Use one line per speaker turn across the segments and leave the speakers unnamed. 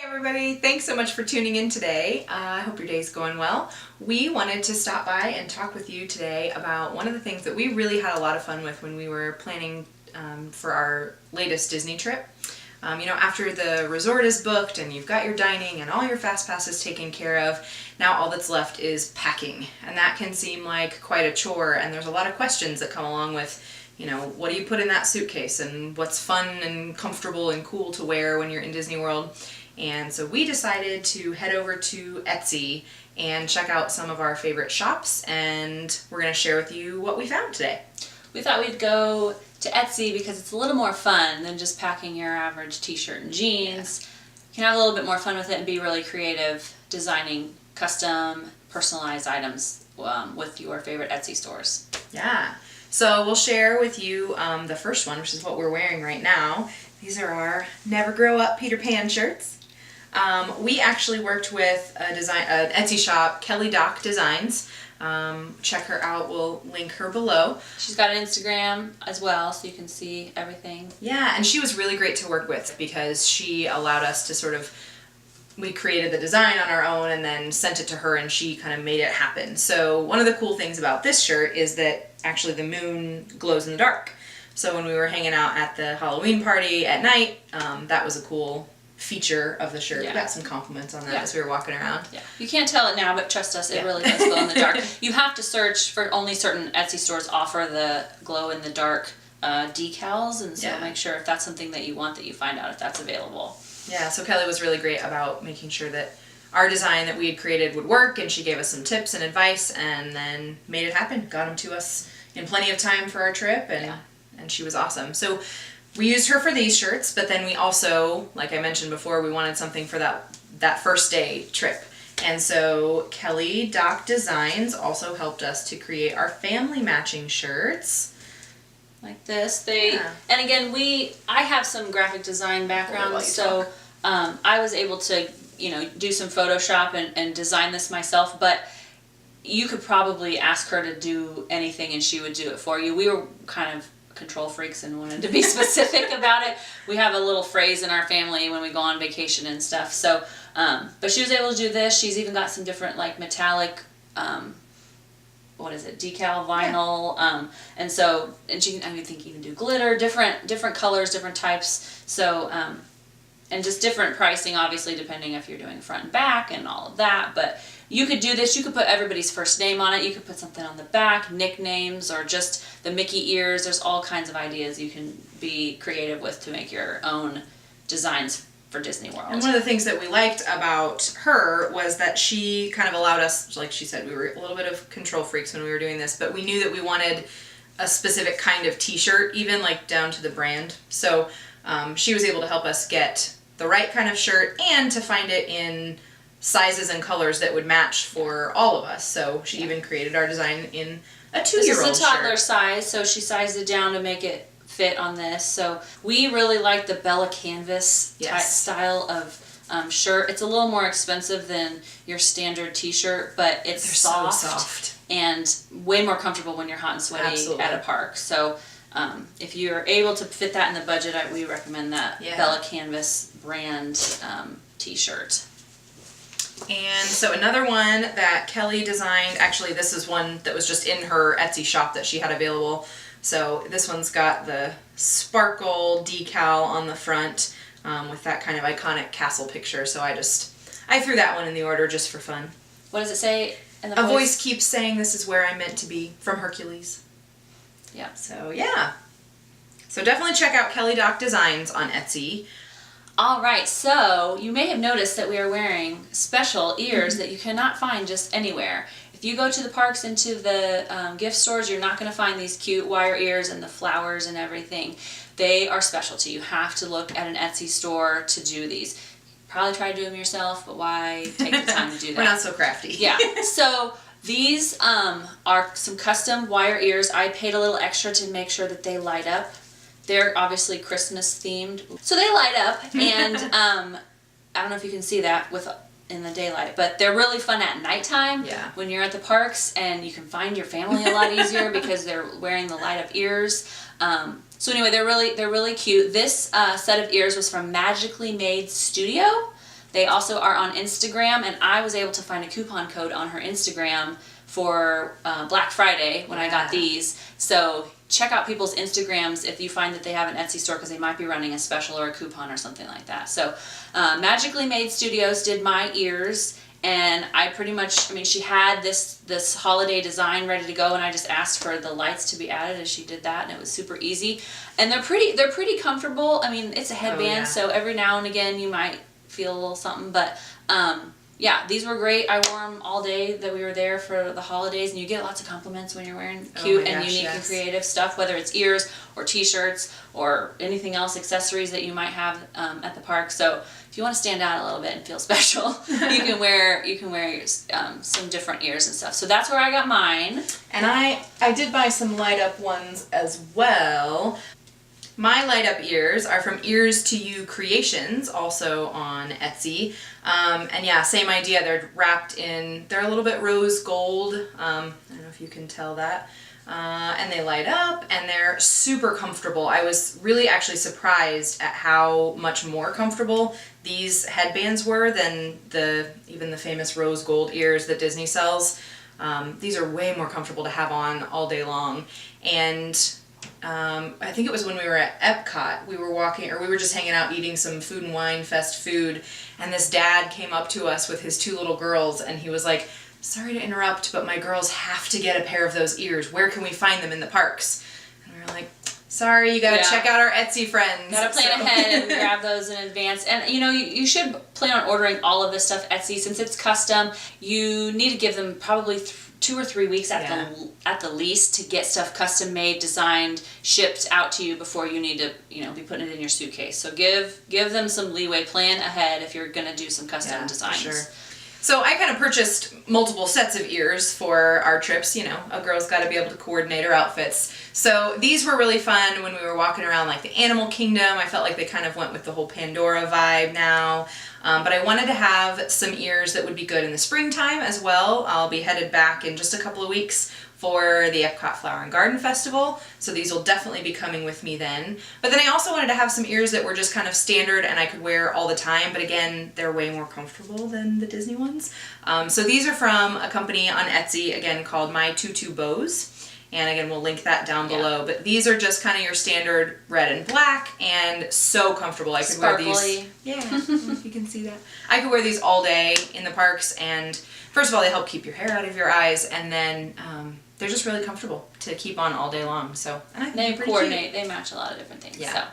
Hey everybody, thanks so much for tuning in today. I hope your day's going well. We wanted to stop by and talk with you today about one of the things that we really had a lot of fun with when we were planning for our latest Disney trip. After the resort is booked and you've got your dining and all your fast passes taken care of, now all that's left is packing. And that can seem like quite a chore, and there's a lot of questions that come along with, what do you put in that suitcase and what's fun and comfortable and cool to wear when you're in Disney World. And so we decided to head over to Etsy and check out some of our favorite shops, and we're going to share with you what we found today.
We thought we'd go to Etsy because it's a little more fun than just packing your average t-shirt and jeans. You can have a little bit more fun with it and be really creative designing custom, personalized items with your favorite Etsy stores.
Yeah. So we'll share with you the first one, which is what we're wearing right now. These are our Never Grow Up Peter Pan shirts. We actually worked with an Etsy shop, Kelly Doc Designs. Check her out. We'll link her below.
She's got an Instagram as well, so you can see everything.
Yeah, and she was really great to work with because she allowed us to we created the design on our own and then sent it to her, and she kind of made it happen. So one of the cool things about this shirt is that actually the moon glows in the dark. So when we were hanging out at the Halloween party at night, that was a cool feature of the shirt.
Yeah.
We got some compliments on that as we were walking around.
Yeah. You can't tell it now, but trust us, it really does glow in the dark. You have to search for only certain Etsy stores offer the glow in the dark decals, and so make sure if that's something that you want that you find out if that's available.
Yeah, so Kelly was really great about making sure that our design that we had created would work, and she gave us some tips and advice and then made it happen. Got them to us in plenty of time for our trip, and she was awesome. So we used her for these shirts, but then we also, like I mentioned before, we wanted something for that first day trip. And so Kelly Doc Designs also helped us to create our family matching shirts.
Like this. And again, I have some graphic design background, so I was able to, do some Photoshop and design this myself, but you could probably ask her to do anything and she would do it for you. We were kind of control freaks and wanted to be specific about it. We have a little phrase in our family when we go on vacation and stuff. So, but she was able to do this. She's even got some different metallic, decal vinyl, and she can, I think, even do glitter, different colors, different types. So, and just different pricing, obviously, depending if you're doing front and back and all of that. But you could do this. You could put everybody's first name on it. You could put something on the back, nicknames, or just the Mickey ears. There's all kinds of ideas you can be creative with to make your own designs for Disney World.
And one of the things that we liked about her was that she kind of allowed us, like she said, we were a little bit of control freaks when we were doing this, but we knew that we wanted a specific kind of t-shirt, even down to the brand. So she was able to help us get the right kind of shirt and to find it in sizes and colors that would match for all of us. So she even created our design in a 2-year-old shirt.
This is a toddler size, so she sized it down to make it fit on this. So we really like the Bella canvas type style of shirt. It's a little more expensive than your standard t-shirt, but it's
so soft
and way more comfortable when you're hot and sweaty at a park. So if you're able to fit that in the budget, we recommend that Bella canvas brand t-shirt.
And so another one that Kelly designed, actually this is one that was just in her Etsy shop that she had available. So this one's got the sparkle decal on the front with that kind of iconic castle picture. So I threw that one in the order just for fun.
What does it say in the
voice? A voice keeps saying this is where I'm meant to be, from Hercules.
Yeah.
So yeah. So definitely check out Kelly Doc Designs on Etsy.
All right, so you may have noticed that we are wearing special ears that you cannot find just anywhere. If you go to the parks, into the gift stores, you're not going to find these cute wire ears and the flowers and everything. They are specialty. You have to look at an Etsy store to do these. Probably try to do them yourself, but why take the time to do that?
We're not so crafty.
Yeah, so these are some custom wire ears. I paid a little extra to make sure that they light up. They're obviously Christmas themed, so they light up, and I don't know if you can see that in the daylight, but they're really fun at nighttime when you're at the parks, and you can find your family a lot easier because they're wearing the light up ears. So anyway, they're really cute. This set of ears was from Magically Made Studio. They also are on Instagram, and I was able to find a coupon code on her Instagram for Black Friday when I got these. So check out people's Instagrams if you find that they have an Etsy store, because they might be running a special or a coupon or something like that. So Magically Made Studios did my ears, and I pretty much, I mean, she had this holiday design ready to go, and I just asked for the lights to be added, and she did that, and it was super easy. And they're pretty comfortable. I mean, it's a headband, so every now and again you might feel a little something, but yeah, these were great. I wore them all day that we were there for the holidays, and you get lots of compliments when you're wearing cute and unique and creative stuff, whether it's ears or t-shirts or anything else, accessories that you might have at the park. So if you want to stand out a little bit and feel special, you can wear some different ears and stuff. So that's where I got mine.
And I did buy some light up ones as well. My light up ears are from Ears to You Creations, also on Etsy. And yeah, same idea. They're wrapped in, they're a little bit rose gold. I don't know if you can tell that. And they light up, and they're super comfortable. I was really actually surprised at how much more comfortable these headbands were than even the famous rose gold ears that Disney sells. These are way more comfortable to have on all day long. And I think it was when we were at Epcot, we were just hanging out eating some Food and Wine Fest food, and this dad came up to us with his 2 little girls, and he was like, "Sorry to interrupt, but my girls have to get a pair of those ears. Where can we find them in the parks?" And we were like, "Sorry, you gotta check out our Etsy friends."
Gotta plan ahead and grab those in advance. And you should plan on ordering all of this stuff Etsy. Since it's custom, you need to give them probably 2 or 3 weeks at the least to get stuff custom made, designed, shipped out to you before you need to be putting it in your suitcase. So give them some leeway. Plan ahead if you're gonna do some custom designs.
For sure. So I kind of purchased multiple sets of ears for our trips. A girl's got to be able to coordinate her outfits. So these were really fun when we were walking around like the Animal Kingdom. I felt like they kind of went with the whole Pandora vibe now. But I wanted to have some ears that would be good in the springtime as well. I'll be headed back in just a couple of weeks for the Epcot Flower and Garden Festival, so these will definitely be coming with me then. But then I also wanted to have some ears that were just kind of standard and I could wear all the time, but again, they're way more comfortable than the Disney ones. So these are from a company on Etsy, again, called My Tutu Bows. And again, we'll link that down below. But these are just kind of your standard red and black, and so comfortable. I could wear these. Yeah, I don't know if you can see that. I could wear these all day in the parks, and first of all, they help keep your hair out of your eyes, and then they're just really comfortable to keep on all day long. So, and I think
they
pretty
coordinate.
cute.
They match a lot of different things.
Yeah.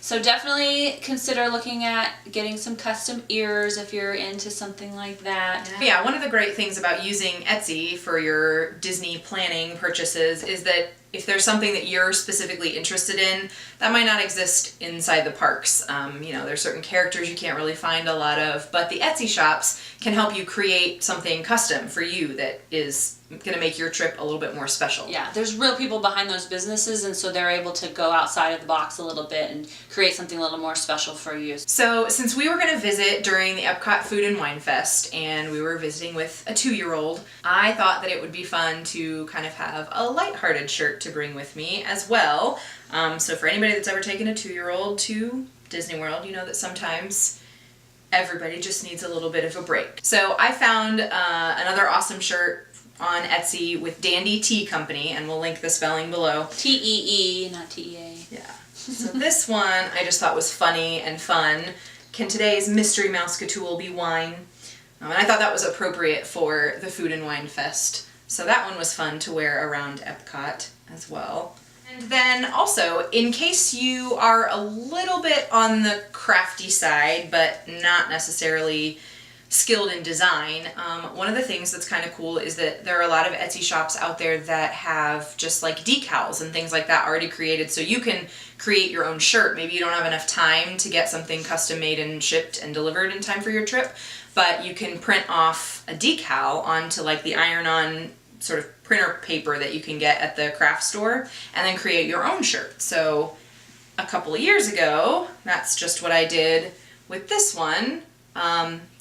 So definitely consider looking at getting some custom ears if you're into something like that.
Yeah, one of the great things about using Etsy for your Disney planning purchases is that if there's something that you're specifically interested in, that might not exist inside the parks. There's certain characters you can't really find a lot of, but the Etsy shops can help you create something custom for you that is going to make your trip a little bit more special.
Yeah, there's real people behind those businesses, and so they're able to go outside of the box a little bit and create something a little more special for you.
So since we were going to visit during the Epcot Food and Wine Fest, and we were visiting with a 2-year-old, I thought that it would be fun to kind of have a lighthearted shirt to bring with me as well. So for anybody that's ever taken a 2-year-old to Disney World, you know that sometimes everybody just needs a little bit of a break. So I found another awesome shirt on Etsy with Dandy Tea Company, and we'll link the spelling below.
T-E-E, not T-E-A.
Yeah. So this one I just thought was funny and fun. Can today's Mystery Mouse Catool be wine? And I thought that was appropriate for the Food and Wine Fest. So that one was fun to wear around Epcot as well. And then also, in case you are a little bit on the crafty side, but not necessarily skilled in design, one of the things that's kind of cool is that there are a lot of Etsy shops out there that have just like decals and things like that already created, so you can create your own shirt. Maybe you don't have enough time to get something custom made and shipped and delivered in time for your trip, but you can print off a decal onto like the iron-on sort of printer paper that you can get at the craft store, and then create your own shirt. So a couple of years ago, that's just what I did with this one.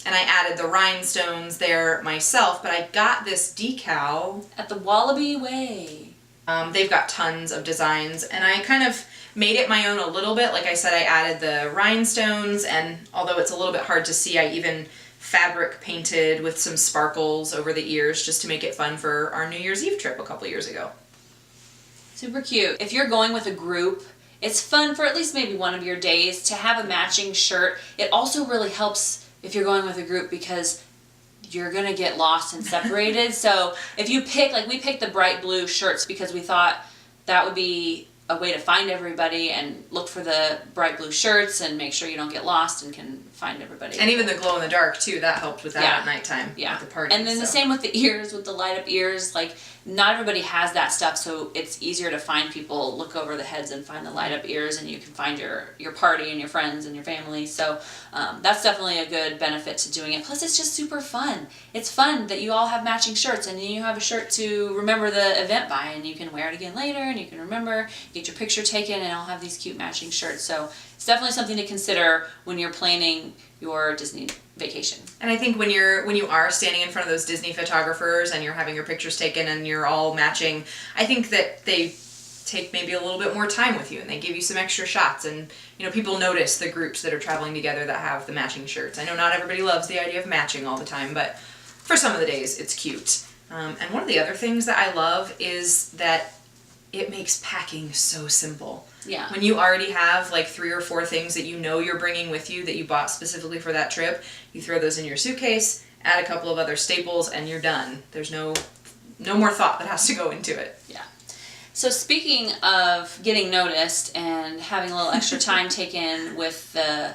And I added the rhinestones there myself, but I got this decal
at the Wallaby Way.
They've got tons of designs, and I kind of made it my own a little bit. Like I said, I added the rhinestones, and although it's a little bit hard to see, I even fabric painted with some sparkles over the ears just to make it fun for our New Year's Eve trip a couple years ago.
Super cute. If you're going with a group, it's fun for at least maybe one of your days to have a matching shirt. It also really helps if you're going with a group because you're gonna get lost and separated. So if you pick, like we picked the bright blue shirts because we thought that would be a way to find everybody and look for the bright blue shirts and make sure you don't get lost and can find everybody.
And even the glow in the dark too, that helped with that at nighttime at the party.
And then the same with the ears, with the light up ears. Like not everybody has that stuff, so it's easier to find people, look over the heads and find the light up ears, and you can find your party and your friends and your family. So that's definitely a good benefit to doing it. Plus it's just super fun. It's fun that you all have matching shirts and you have a shirt to remember the event by, and you can wear it again later and you can remember, get your picture taken, and all have these cute matching shirts. So it's definitely something to consider when you're planning your Disney vacation.
And I think when you are standing in front of those Disney photographers and you're having your pictures taken and you're all matching, I think that they take maybe a little bit more time with you and they give you some extra shots, and people notice the groups that are traveling together that have the matching shirts. I know not everybody loves the idea of matching all the time, but for some of the days it's cute. And one of the other things that I love is that it makes packing so simple.
Yeah.
When you already have like 3 or 4 things that you're bringing with you that you bought specifically for that trip, you throw those in your suitcase, add a couple of other staples, and you're done. There's no more thought that has to go into it.
Yeah. So speaking of getting noticed and having a little extra time taken with the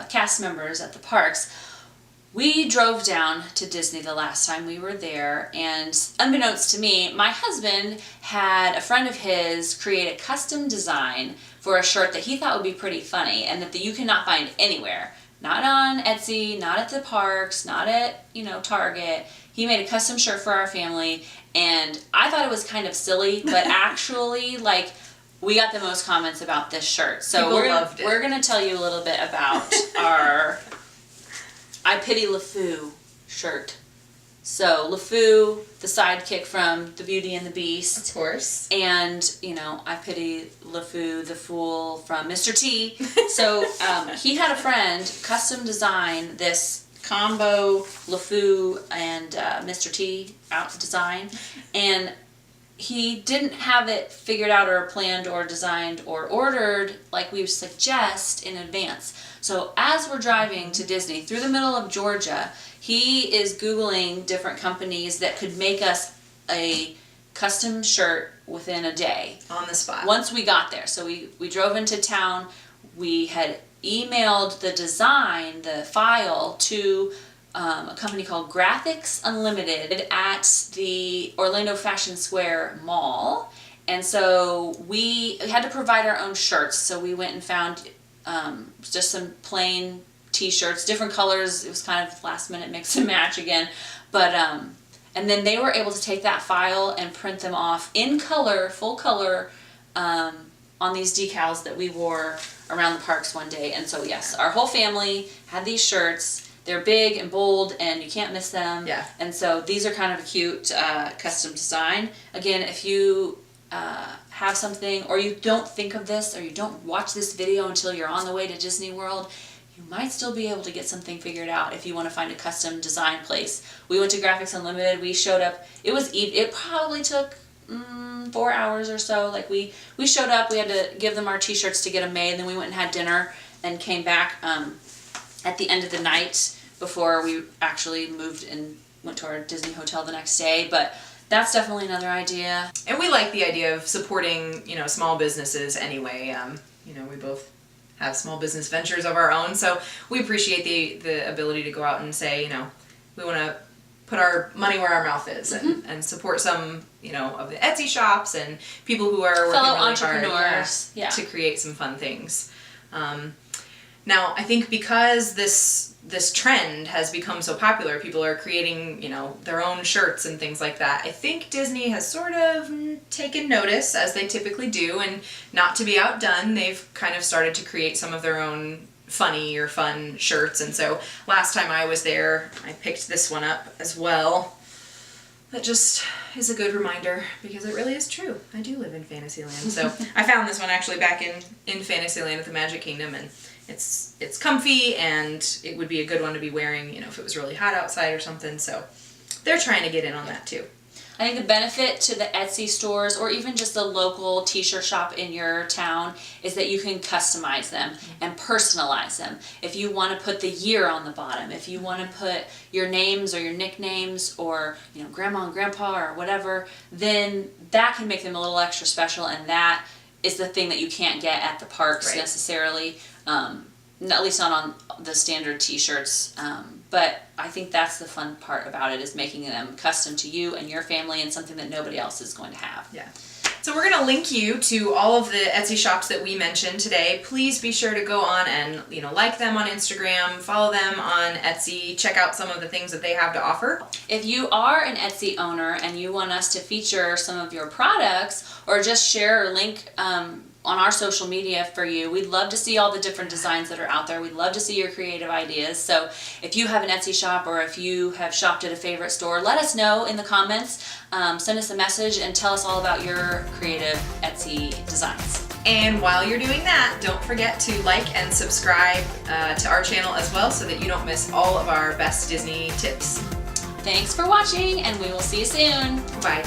cast members at the parks, we drove down to Disney the last time we were there, and unbeknownst to me, my husband had a friend of his create a custom design for a shirt that he thought would be pretty funny and that you cannot find anywhere. Not on Etsy, not at the parks, not at, Target. He made a custom shirt for our family, and I thought it was kind of silly, but actually, we got the most comments about this shirt. So we're gonna tell you a little bit about our I Pity LeFou shirt. So LeFou, the sidekick from The Beauty and the Beast.
Of course.
And, I Pity LeFou, the fool from Mr. T. So he had a friend custom design this combo LeFou and Mr. T out design. And he didn't have it figured out or planned or designed or ordered like we suggest in advance. So as we're driving to Disney through the middle of Georgia, he is Googling different companies that could make us a custom shirt within a day.
On the spot.
Once we got there. So we drove into town. We had emailed the design, the file, to a company called Graphics Unlimited at the Orlando Fashion Square Mall. And so we had to provide our own shirts. So we went and found just some plain t-shirts, different colors. It was kind of last minute mix and match again. But and then they were able to take that file and print them off in color, full color, on these decals that we wore around the parks one day. And so yes, our whole family had these shirts. They're big and bold and you can't miss them.
Yeah.
And so these are kind of a cute custom design. Again, if you have something, or you don't think of this, or you don't watch this video until you're on the way to Disney World, you might still be able to get something figured out if you want to find a custom design place. We went to Graphics Unlimited. We showed up. It probably took 4 hours or so. Like we showed up. We had to give them our t-shirts to get them made, and then we went and had dinner and came back at the end of the night before we actually moved and went to our Disney hotel the next day. But that's definitely another idea.
And we like the idea of supporting, small businesses anyway. We both have small business ventures of our own, so we appreciate the ability to go out and say, we want to put our money where our mouth is, and support some, of the Etsy shops and people who are working
fellow
really
entrepreneurs,
hard to create some fun things. Now, I think because this trend has become so popular, people are creating, their own shirts and things like that. I think Disney has sort of taken notice, as they typically do, and not to be outdone, they've kind of started to create some of their own funny or fun shirts. And so last time I was there, I picked this one up as well. that just is a good reminder, because it really is true. I do live in Fantasyland. So I found this one actually back in Fantasyland at the Magic Kingdom, and it's comfy, and it would be a good one to be wearing, you know, if it was really hot outside or something. So they're trying to get in on that too.
I think the benefit to the Etsy stores, or even just a local t-shirt shop in your town, is that you can customize them and personalize them. If you want to put the year on the bottom, if you want to put your names or your nicknames, or, you know, grandma and grandpa or whatever, then that can make them a little extra special, and that is the thing that you can't get at the parks necessarily. At least not on the standard t-shirts, but I think that's the fun part about it, is making them custom to you and your family, and something that nobody else is going to have.
Yeah. So we're going to link you to all of the Etsy shops that we mentioned today. Please be sure to go on and, you know, like them on Instagram, follow them on Etsy, check out some of the things that they have to offer.
If you are an Etsy owner and you want us to feature some of your products, or just share or link on our social media for you, we'd love to see all the different designs that are out there. We'd love to see your creative ideas. So if you have an Etsy shop, or if you have shopped at a favorite store, let us know in the comments. Send us a message and tell us all about your creative Etsy designs.
And while you're doing that, don't forget to like and subscribe to our channel as well, so that you don't miss all of our best Disney tips.
Thanks for watching, and we will see you soon.
Bye.